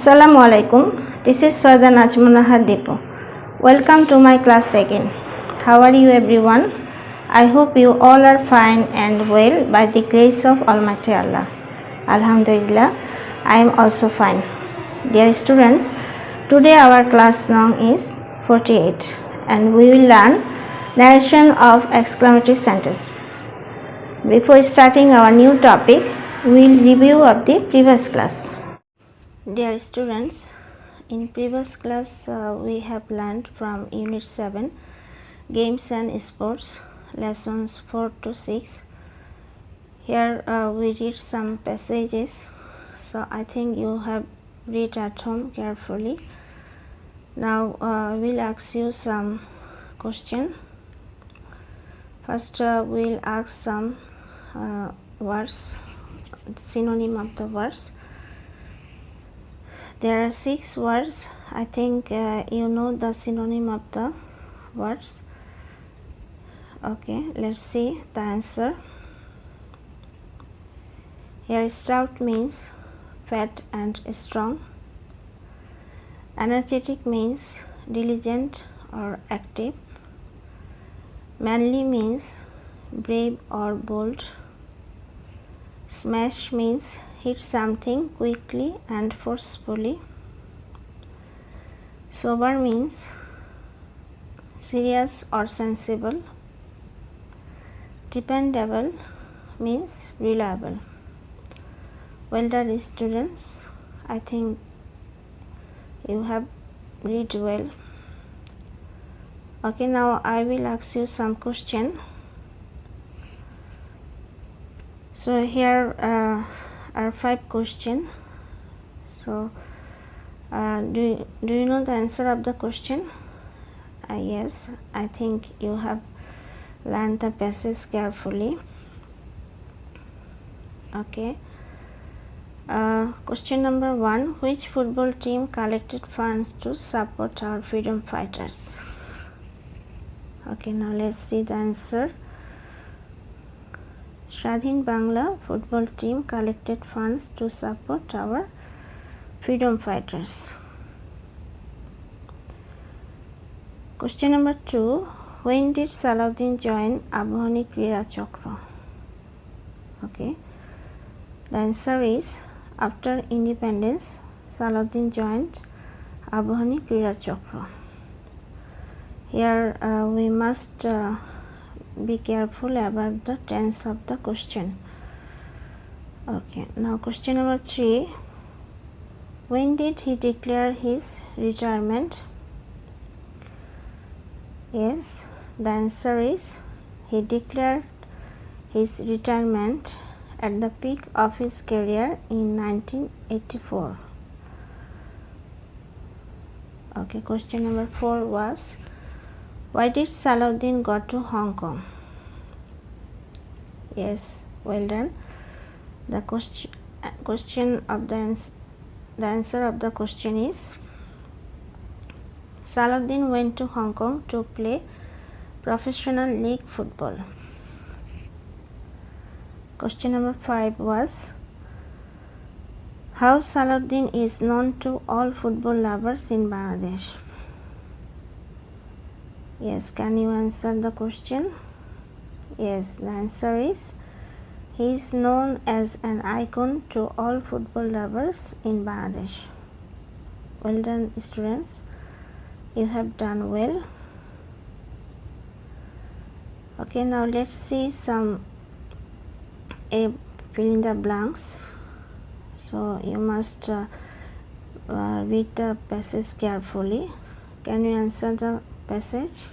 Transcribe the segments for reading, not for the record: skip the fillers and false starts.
Assalamualaikum. This is Syeda Nazmun Depu. Welcome to my class again. How are you everyone? I hope you all are fine and well by the grace of Almighty Allah. Alhamdulillah, I am also fine. Dear students, today our class long is 48 and we will learn narration of exclamatory sentence. Before starting our new topic, we will review of the previous class. Dear students, in previous class we have learned from Unit 7 Games and Sports lessons 4 to 6. Here we read some passages, so I think you have read at home carefully. Now we'll ask you some question. First we'll ask some words, synonym of the words. There are 6 words. I think you know the synonym of the words. Okay, let's see the answer. Here stout means fat and strong. Energetic means diligent or active. Manly means brave or bold. Smash means hit something quickly and forcefully. Sober means serious or sensible. Dependable means reliable. Well done students, I think you have read well. Okay, now I will ask you some question. So here are 5 questions. So do you know the answer of the question? Yes, I think you have learned the passage carefully. Okay. Question number 1. Which football team collected funds to support our freedom fighters? Okay, now let's see the answer. Syeda Bangla football team collected funds to support our freedom fighters. Question number 2. When did Salahuddin join Abhani Krira Chakra? Okay, the answer is after independence. Salahuddin joined Abhani Krira Chakra. Here we must be careful about the tense of the question. Okay, now question number 3. When did he declare his retirement? Yes, the answer is he declared his retirement at the peak of his career in 1984. Okay, question number 4 was, why did Salahuddin go to Hong Kong? Yes, well done. The answer of the question is Salahuddin went to Hong Kong to play professional league football. Question number 5 was, how Salahuddin is known to all football lovers in Bangladesh? Yes, can you answer the question? Yes, the answer is he is known as an icon to all football lovers in Bangladesh. Well done students, you have done well. Okay, now let's see some fill in the blanks. So you must read the passage carefully. Can you answer the passage?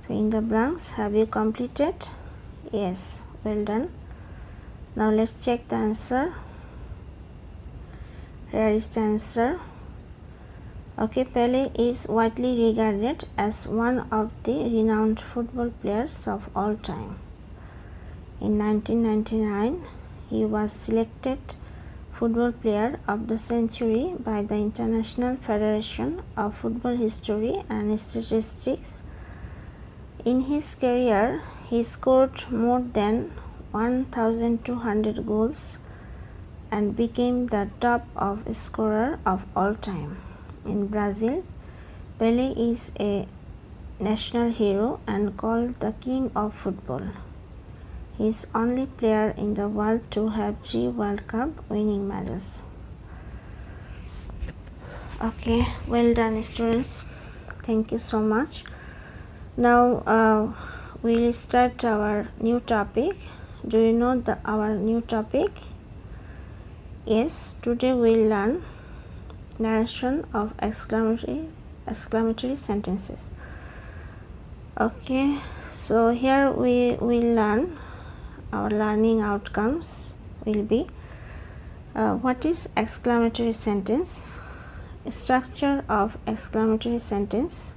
Fill in the blanks. Have you completed? Yes, well done. Now let's check the answer. Here is the answer. Okay, Pele is widely regarded as one of the renowned football players of all time. In 1999, he was selected Football Player of the Century by the International Federation of Football History and Statistics. In his career, he scored more than 1,200 goals, and became the top of scorer of all time. In Brazil, Pelé is a national hero and called the king of football. He is only player in the world to have 3 World Cup winning medals. Okay, well done students. Thank you so much. Now we'll start our new topic. Do you know our new topic? Yes, today we'll learn narration of exclamatory sentences. Okay, so here we will learn, our learning outcomes will be what is exclamatory sentence, structure of exclamatory sentence,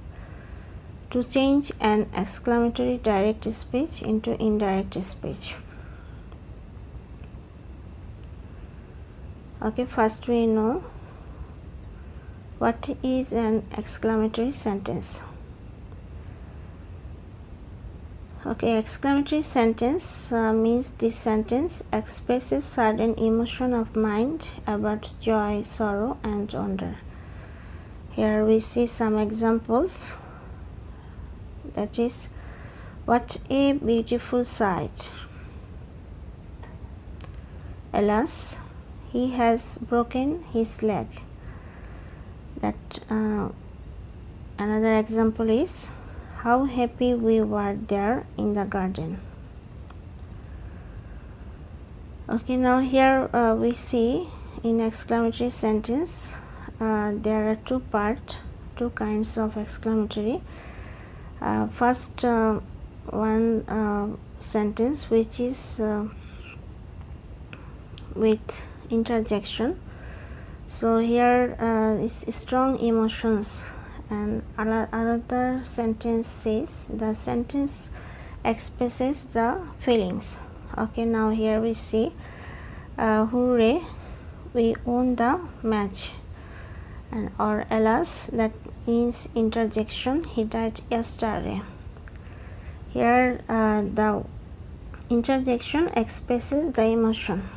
to change an exclamatory direct speech into indirect speech. Okay, first we know what is an exclamatory sentence. Okay, exclamatory sentence means this sentence expresses certain emotion of mind about joy, sorrow and wonder. Here we see some examples. That is, what a beautiful sight. Alas, he has broken his leg. That another example is, how happy we were there in the garden. Okay, now here we see in exclamatory sentence there are two kinds of exclamatory. First one sentence which is with interjection. So here is strong emotions, and another sentence says the sentence expresses the feelings. Okay, now here we see hooray, we won the match, and or alas, that means interjection, he died yesterday. Here the interjection expresses the emotion,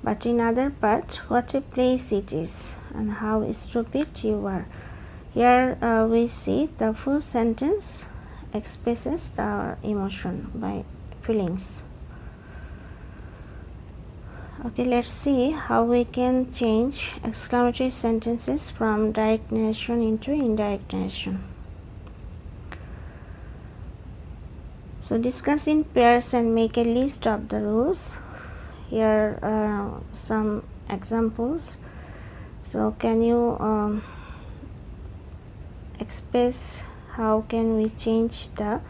but in other part, what a place it is and how stupid you are. Here we see the full sentence expresses the emotion by feelings. Okay, let's see how we can change exclamatory sentences from direct narration into indirect narration. So discuss in pairs and make a list of the rules. Here some examples. So can you express how can we change the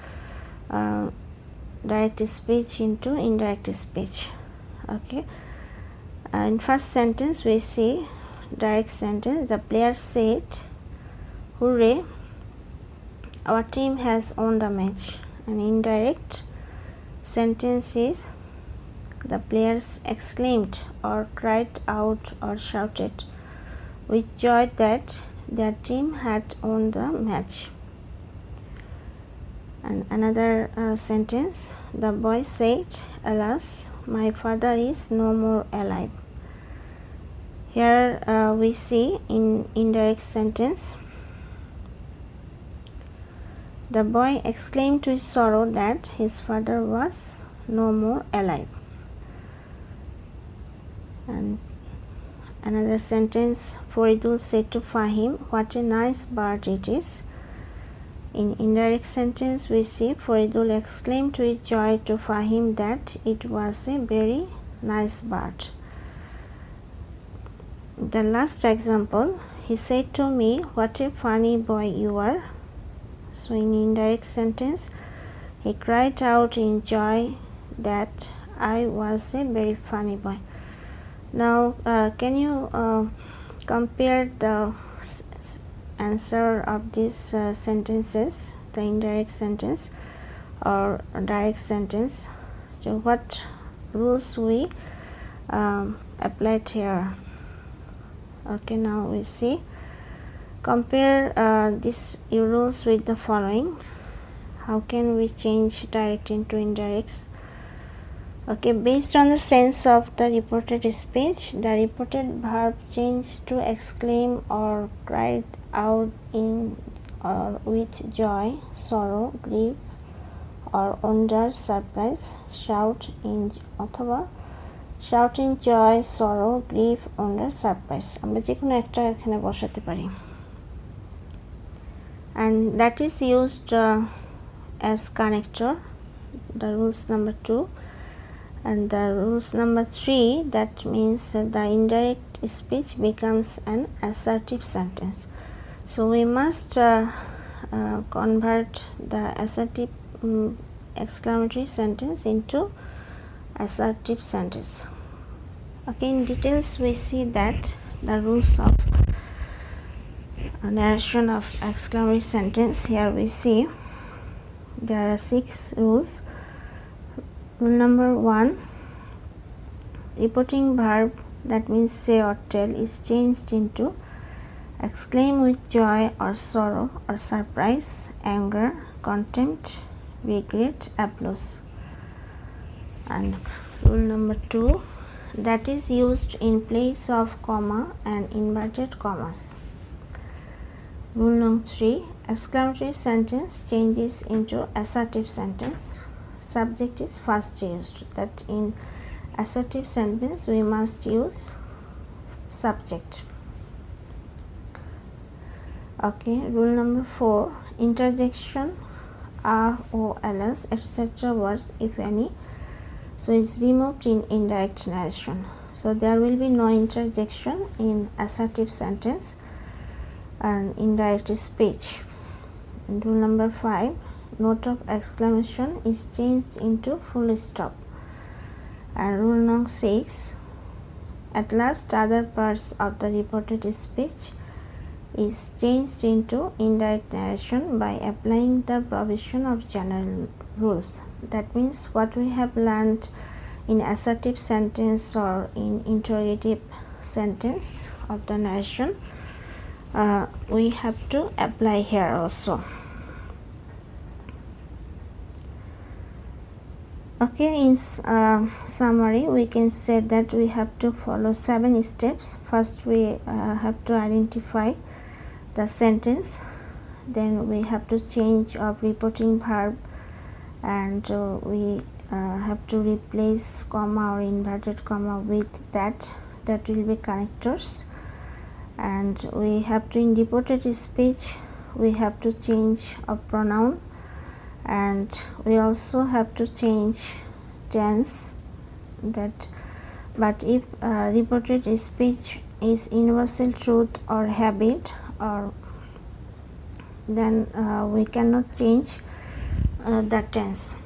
direct speech into indirect speech? Okay. In first sentence we see direct sentence, the player said, hooray, our team has won the match. An indirect sentence is, the players exclaimed or cried out or shouted with joy that their team had won the match. And another sentence, the boy said, alas, my father is no more alive. Here we see in indirect sentence, the boy exclaimed with sorrow that his father was no more alive. And another sentence, Faridul said to Fahim, what a nice bird it is. In indirect sentence we see Faridul exclaimed with joy to Fahim that it was a very nice bird. The last example, he said to me, what a funny boy you are. So in indirect sentence, he cried out in joy that I was a very funny boy. Now can you compare the answer of these sentences, the indirect sentence or direct sentence? So what rules we applied here? Okay, now we see, compare these rules with the following. How can we change direct into indirect? Okay, based on the sense of the reported speech, the reported verb changed to exclaim or cried out in or with joy, sorrow, grief or wonder, surprise, shout in অথবা shout in joy, sorrow, grief, wonder, surprise আমরা যে কোনো একটা এখানে বসাতে পারি and that is used as connector, the rules number 2. And the rules number 3, that means the indirect speech becomes an assertive sentence. So we must convert the assertive exclamatory sentence into assertive sentence. Okay, in details we see that the rules of narration of exclamatory sentence. Here we see there are 6 rules. Rule number 1, reporting verb, that means say or tell, is changed into exclaim with joy or sorrow or surprise, anger, contempt, regret, applause. And rule number 2, that is used in place of comma and inverted commas. Rule number 3, exclamatory sentence changes into assertive sentence. Subject is first used, that in assertive sentence we must use subject. Okay, rule number 4, interjection, o, ls, etc. words, if any, so is removed in indirect narration. So there will be no interjection in assertive sentence and indirect speech. And rule number 5, note of exclamation is changed into full stop. And rule number 6, at last other parts of the reported speech is changed into indirect narration by applying the provision of general rules. That means what we have learned in assertive sentence or in interrogative sentence of the narration, we have to apply here also. Okay, in summary we can say that we have to follow 7 steps. First we have to identify the sentence, then we have to change of reporting verb, and we have to replace comma or inverted comma with that will be connectors. And we have to, in reported speech, we have to change a pronoun, and we also have to change tense, that but if reported speech is universal truth or habit, or then we cannot change the tense.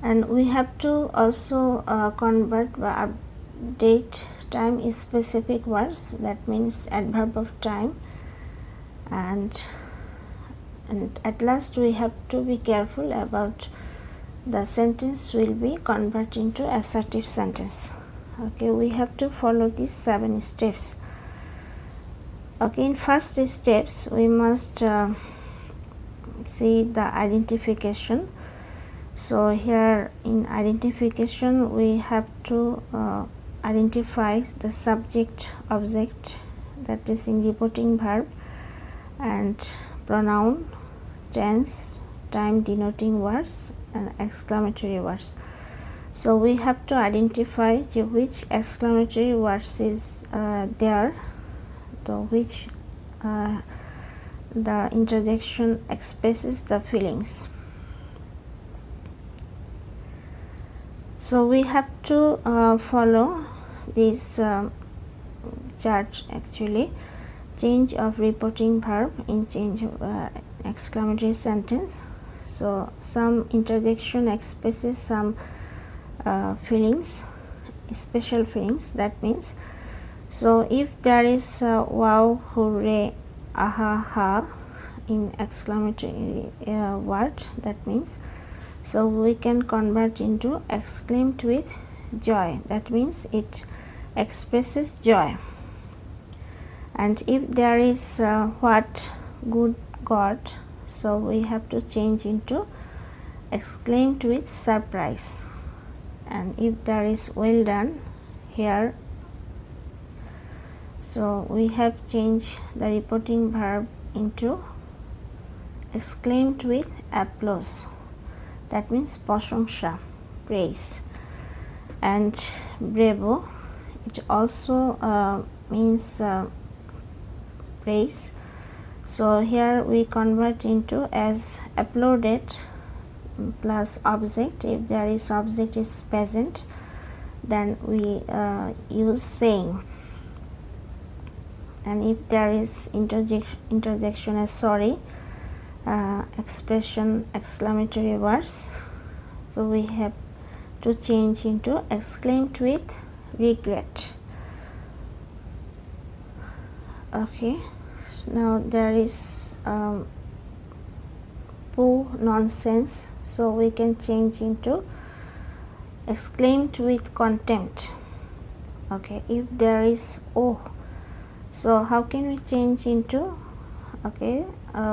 And we have to also convert or update time specific words, that means adverb of time. And at last we have to be careful about the sentence will be converted into assertive sentence. Okay, we have to follow these 7 steps. Okay, in first steps we must see the identification. So here in identification we have to identify the subject, object, that is in reporting verb, and pronoun, tense, time denoting words, and exclamatory words. So we have to identify which exclamatory words is there, to which the interjection expresses the feelings. So we have to follow this chart actually. Change of reporting verb in change of exclamatory sentence. So some interjection expresses some feelings, special feelings, that means, so if there is wow, hooray, aha, ha in exclamatory word, that means, so we can convert into exclaimed with joy, that means it expresses joy. And if there is what, good God, so we have to change into exclaimed with surprise. And if there is well done here, so we have changed the reporting verb into exclaimed with applause, that means প্রশংসা, praise. And bravo, it also means praise. So here we convert into as applauded plus object. If there is object is present, then we use saying. And if there is interjection as sorry, expression, exclamatory words, so we have to change into exclaimed with regret. Okay, now there is poo nonsense, so we can change into exclaimed with contempt. Okay, if there is oh, so how can we change into, okay,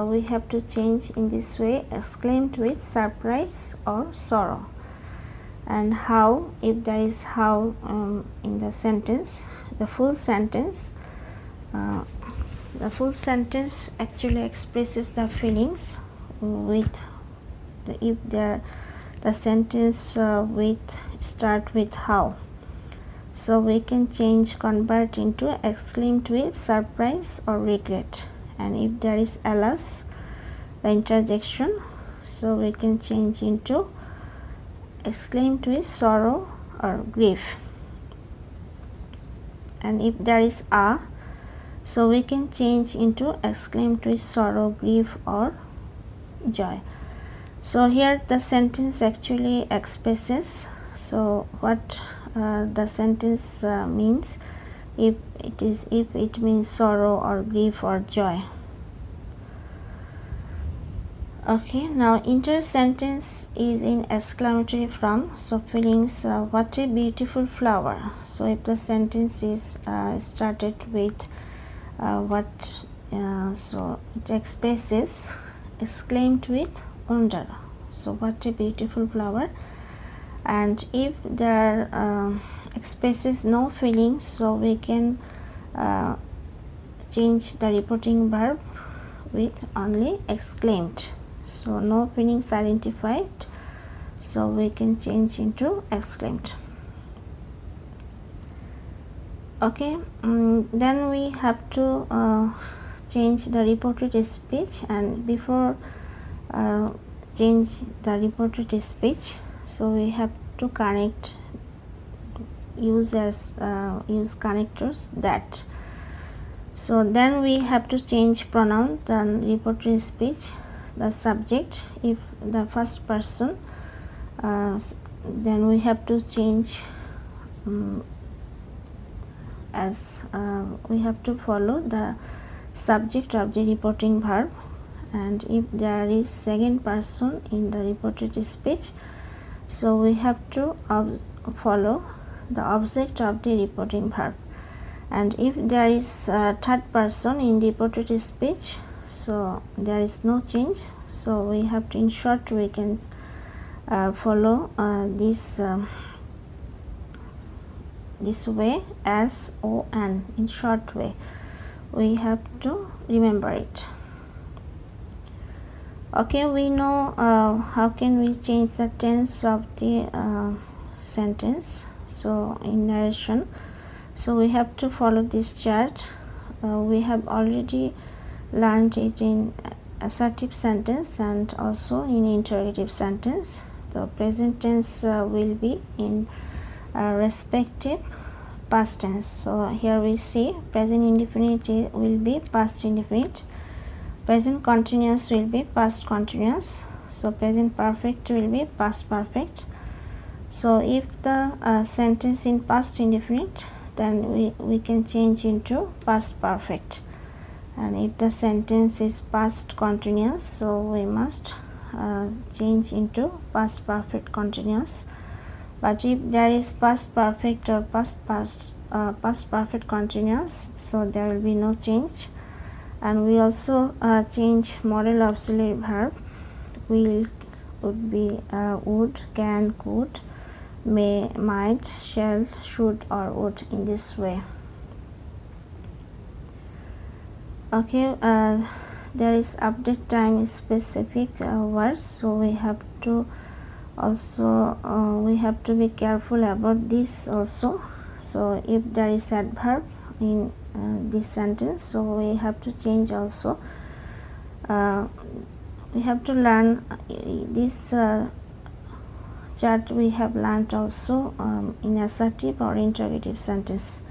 we have to change in this way, exclaimed with surprise or sorrow. And how, if there is how in the sentence, the full sentence actually expresses the feelings with if the sentence with start with how, so we can convert into exclaimed with surprise or regret. And if there is alas, the interjection, so we can change into exclaimed with sorrow or grief. And if there is so we can change into exclaimed with sorrow, grief or joy. So here the sentence actually expresses, so what the sentence means, if it means sorrow or grief or joy. Okay, now inter sentence is in exclamatory form, so feelings, what a beautiful flower. So if the sentence is started with what, so it expresses exclaimed with wonder, so what a beautiful flower. And if there expresses no feelings, so we can change the reporting verb with only exclaimed. So no feelings identified, so we can change into exclaimed. Okay, then we have to change the reported speech. And before change the reported speech, so we have to connect, use connectors that. So then we have to change pronoun, then reported speech, the subject, if the first person, then we have to change as we have to follow the subject of the reporting verb. And if there is second person in the reported speech, so we have to follow the object of the reporting verb. And if there is third person in reported speech, so there is no change, so we have to, in short, we can follow this way, as o n, in short way we have to remember it. Okay, we know how can we change the tense of the sentence. So in narration, so we have to follow this chart. We have already learned it in assertive sentence and also in interrogative sentence. The present tense will be in respective past tense. So here we see present indefinite will be past indefinite, present continuous will be past continuous, so present perfect will be past perfect. So if the sentence in past indefinite, then we can change into past perfect. And if the sentence is past continuous, so we must change into past perfect continuous. But if there is past perfect or past perfect continuous, so there will be no change. And we also change modal auxiliary verb. We would be would, can, could, may, might, shall, should or would, in this way. Okay, there is update time specific words, so we have to also we have to be careful about this also. So if there is adverb in this sentence, so we have to change also. We have to learn this chart we have learned also in assertive or interrogative sentence.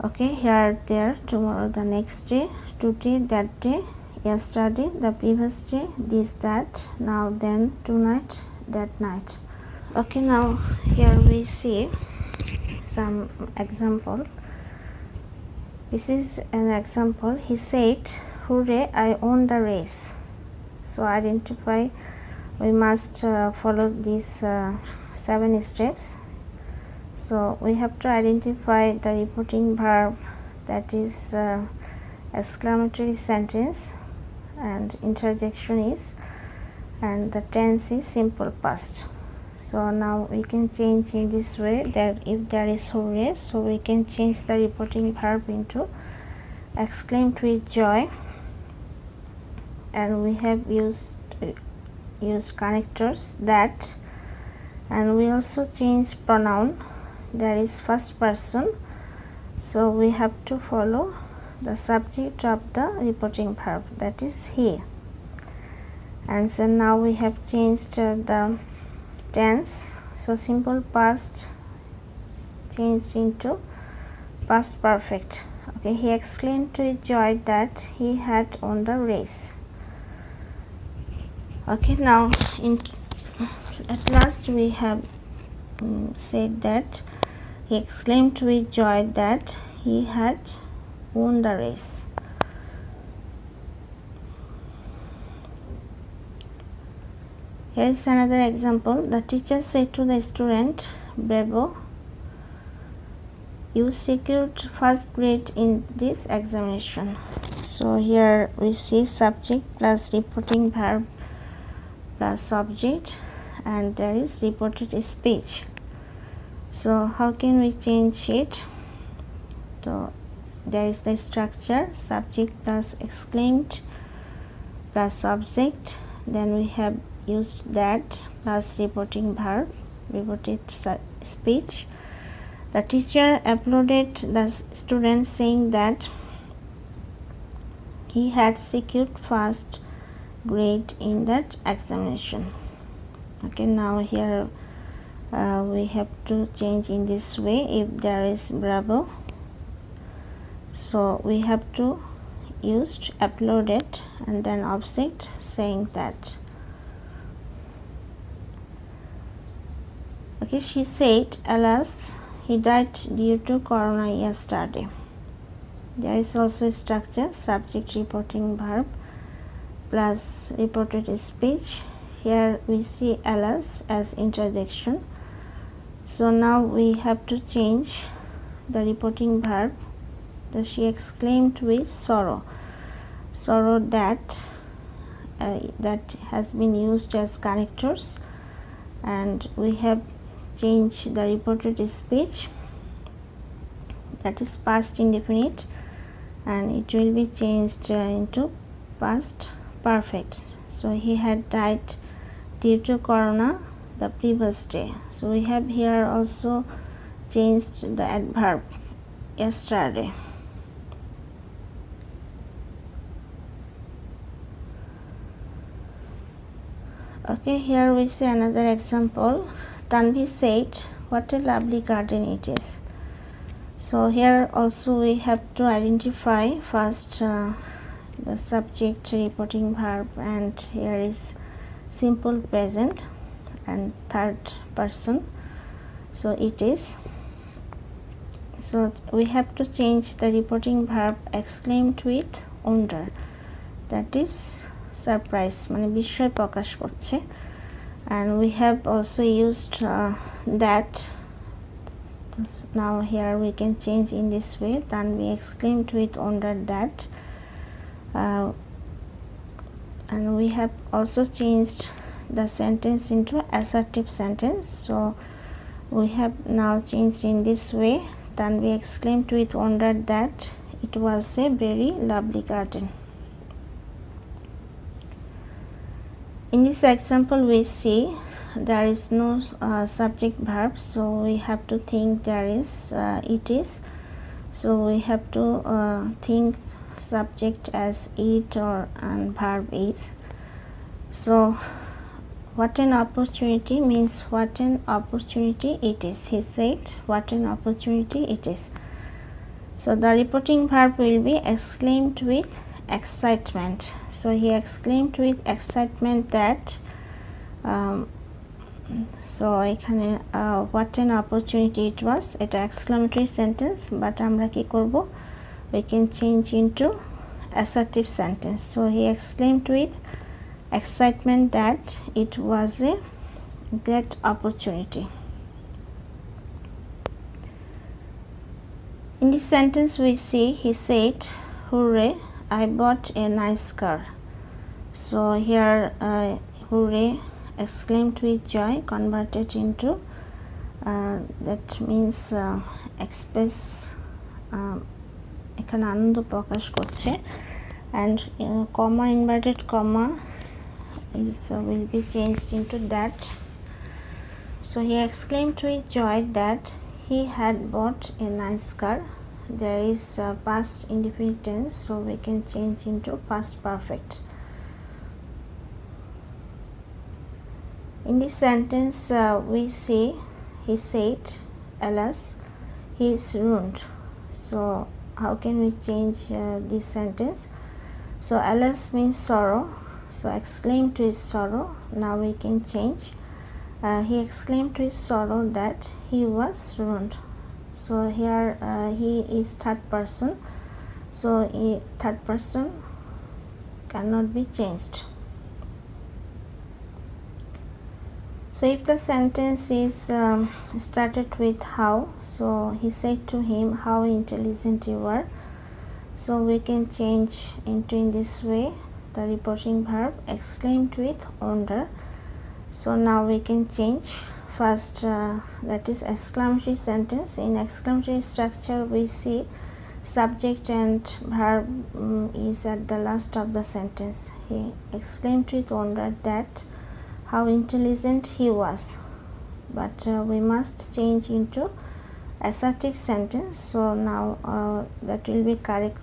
Okay, here, there, tomorrow, the next day, today, that day, yesterday, the previous day, this, that, now, then, tonight, that night. Okay, now here we see some example. This is an example. He said, "Hooray, I won the race." So identify, we must follow these 7 steps. So we have to identify the reporting verb, that is exclamatory sentence, and interjection is, and the tense is simple past. So now we can change in this way, that if there is hooray, so we can change the reporting verb into exclaimed with joy, and we have used connectors that, and we also change pronoun, there is first person, so we have to follow the subject of the reporting verb, that is he. And so now we have changed the tense, so simple past changed into past perfect. Okay, he exclaimed with joy that he had won the race. Okay, now at last we have said that he exclaimed with joy that he had won the race. Here is another example. The teacher said to the student, "Bravo, you secured first grade in this examination." So here we see subject plus reporting verb plus object, and there is reported speech. So how can we change it? So there is the structure, subject plus exclaimed plus object, then we have used that plus reporting verb, reported speech. The teacher applauded the student, saying that he had secured first grade in that examination. Okay, now here we have to change in this way. If there is bravo, so we have to use applauded and then object saying that. Okay, she said, "Alas, he died due to corona yesterday." There is also a structure, subject reporting verb plus reported speech. Here we see alas as interjection. So now we have to change the reporting verb. She exclaimed with sorrow. Sorrow that has been used as connectors, and we have changed the reported speech, that is past indefinite, and it will be changed into past perfect. So he had died due to corona the previous day. So we have here also changed the adverb yesterday. Okay, here we see another example. Tanvi said, "What a lovely garden it is." So here also we have to identify first the subject, reporting verb, and here is simple present and third person, so it is. So we have to change the reporting verb exclaimed with wonder, that is surprise, মানে বিস্ময় প্রকাশ করছে, and we have also used that. Now here we can change in this way, then we exclaimed with wonder that, and we have also changed the sentence into assertive sentence. So we have now changed in this way. Tanvi exclaimed with wonder that it was a very lovely garden. In this example, we see there is no subject verb, so we have to think there is it is. So we have to think subject as it or and verb is. So what an opportunity means what an opportunity it is. He said what an opportunity it is. So the reporting verb will be exclaimed with excitement. So he exclaimed with excitement that so এখানে what an opportunity it was, এটা exclamatory sentence, but আমরা কি করব, we can change into assertive sentence. So he exclaimed with excitement that it was a great opportunity. In this sentence we see he said, hooray, I bought a nice car. So here hooray exclaimed with joy converted into that means express এখানে আনন্দ প্রকাশ করছে, and comma inverted comma is will be changed into that. So he exclaimed with joy that he had bought a nice car. There is past indefinite tense, so we can change into past perfect. In this sentence we see he said, alas, he is ruined. So how can we change this sentence? So alas means sorrow, so exclaimed with sorrow. Now we can change he exclaimed with sorrow that he was ruined. So here he is third person, so third person cannot be changed. So if the sentence is started with how, so he said to him, how intelligent you are. So we can change into in this way the reporting verb exclaimed with wonder. So now we can change first that is exclamatory sentence. In exclamatory structure we see subject and verb is at the last of the sentence. He exclaimed with wonder that how intelligent he was, but we must change into assertive sentence. So now that will be correct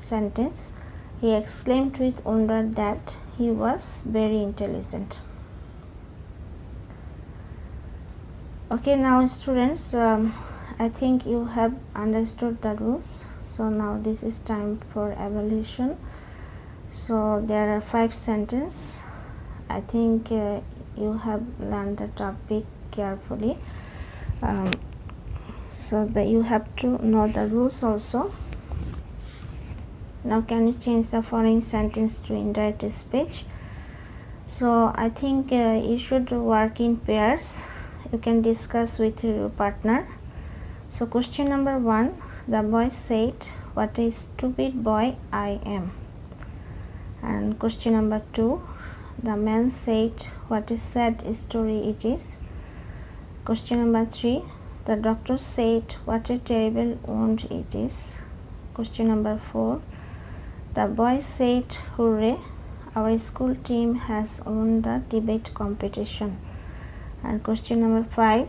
sentence. He exclaimed with wonder that he was very intelligent. Okay, now students, I think you have understood the rules. So now this is time for evaluation. So there are 5 sentences. I think you have learned the topic carefully, so that you have to know the rules also. Now can you change the following sentence to indirect speech? So I think you should work in pairs. You can discuss with your partner. So question number 1, the boy said, what a stupid boy I am. And question number 2, the man said, what a sad story it is. Question number 3, the doctor said, what a terrible wound it is. Question number 4, the boy said, hooray, our school team has won the debate competition. And question number 5,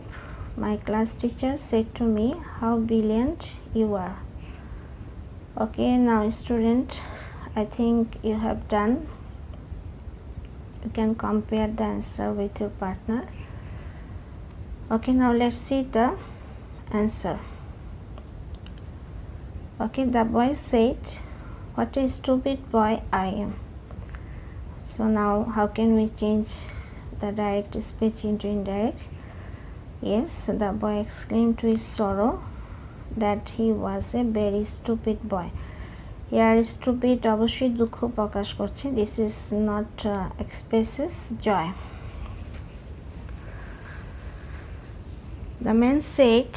my class teacher said to me, how brilliant you are. Okay, now student, I think you have done. You can compare the answer with your partner. Okay, now let's see the answer. Okay, the boy said, what a stupid boy I am. So now how can we change the direct speech into indirect? Yes, the boy exclaimed with sorrow that he was a very stupid boy. Here stupid অবশ্যই দুঃখ প্রকাশ করছে. This is not expresses joy. The man said,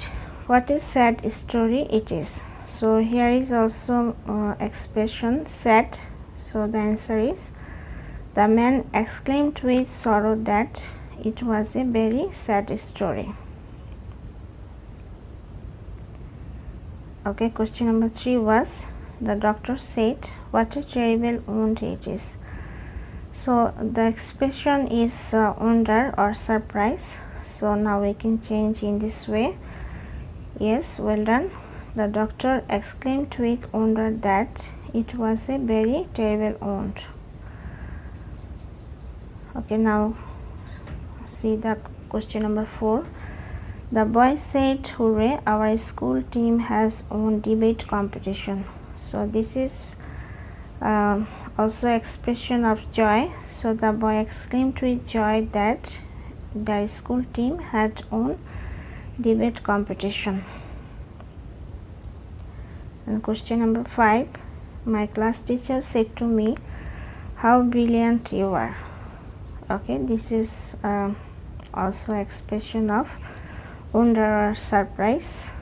what a sad story it is. So here is also expression sad. So the answer is The man exclaimed with sorrow that it was a very sad story. Okay, question number 3 was, the doctor said, what a terrible wound it is. So the expression is wonder or surprise. So now we can change in this way. Yes, well done. The doctor exclaimed with wonder that it was a very terrible wound. Okay, now see the question number 4. The boy said, hooray, our school team has won debate competition. So this is also expression of joy. So the boy exclaimed with joy that the school team had won debate competition. And question number 5. My class teacher said to me, how brilliant you are. Okay, this is also expression of wonder or surprise.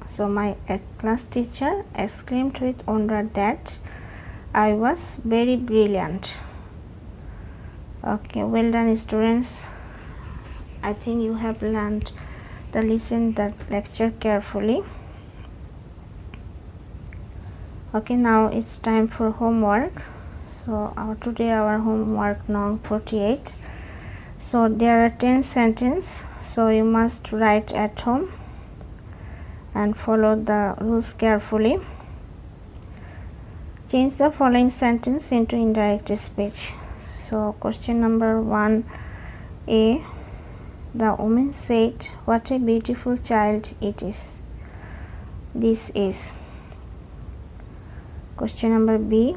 So my class teacher exclaimed with wonder that I was very brilliant. Okay, well done students. I think you have learned the lecture carefully. Okay, now it's time for homework. So today our homework number 48. So there are 10 sentences, so you must write at home and follow the rules carefully. Change the following sentence into indirect speech. So question number 1a, the woman said, what a beautiful child it is. This is. Question number b,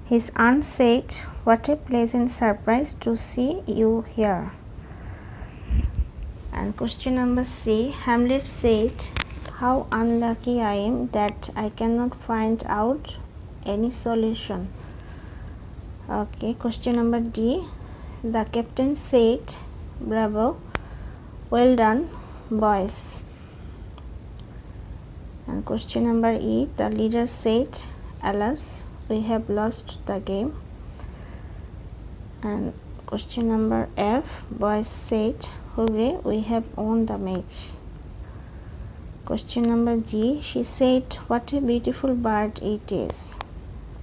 his aunt said, what a pleasant surprise to see you here. And question number c, Hamlet said, how unlucky I am that I cannot find out any solution. Okay, question number d, the captain said, bravo, well done boys. And question number e, the leader said, alas, we have lost the game. And question number f, boys said, hooray, we have won the match. Question number g, she said, what a beautiful bird it is.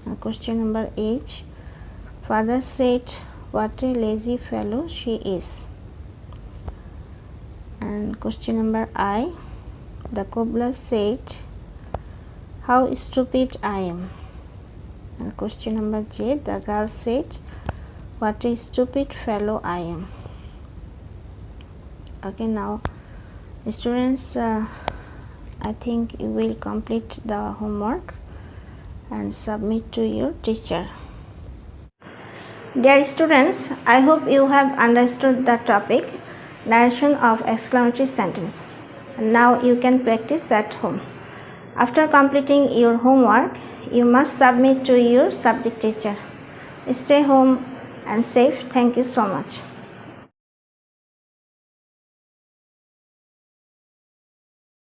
And question number h, father said, what a lazy fellow she is. And question number I, the cobbler said, how stupid I am. And question number j, the girl said, what a stupid fellow I am. Okay, now students, I think you will complete the homework and submit to your teacher. Dear students, I hope you have understood the topic, narration of exclamatory sentence. Now you can practice at home. After completing your homework, you must submit to your subject teacher. Stay home and safe. Thank you so much.